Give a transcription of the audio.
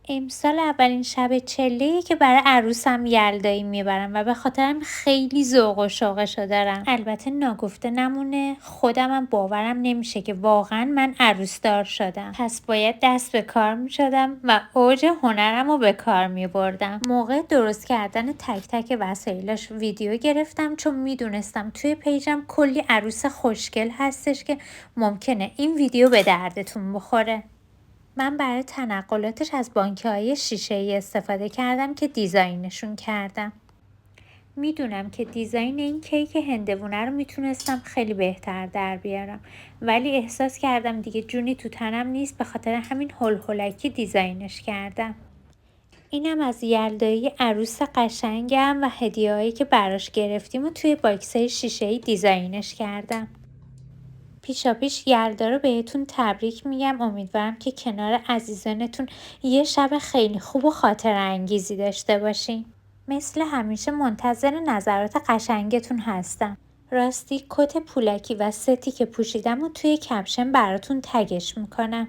امسال اولین شب چله‌ایه که برای عروسم یلدایی میبرم و به خاطرم خیلی ذوق و شوقشو دارم. البته ناگفته نمونه خودمم باورم نمیشه که واقعا من عروسدار شدم. پس باید دست به کار میشدم و اوج هنرم رو به کار میبردم. موقع درست کردن تک تک وسایلش ویدیو گرفتم چون میدونستم توی پیجم کلی عروس خوشگل هستش که ممکنه این ویدیو به دردتون بخوره. من برای تنقلاتش از بانکی‌های شیشه‌ای استفاده کردم که دیزاینشون کردم. میدونم که دیزاین این کیک هندوونه رو میتونستم خیلی بهتر در بیارم، ولی احساس کردم دیگه جونی تو تنم نیست، به خاطر همین هول دیزاینش کردم. اینم از یلدایی عروس قشنگم و هدیه‌هایی که براش گرفتیم و توی باکس‌های شیشه‌ای دیزاینش کردم. پیشاپیش یلدا رو بهتون تبریک میگم. امیدوارم که کنار عزیزانتون یه شب خیلی خوب و خاطره انگیزی داشته باشین. مثل همیشه منتظر نظرات قشنگتون هستم. راستی کت پولکی و ستی که پوشیدم و توی کپشن براتون تگش میکنم.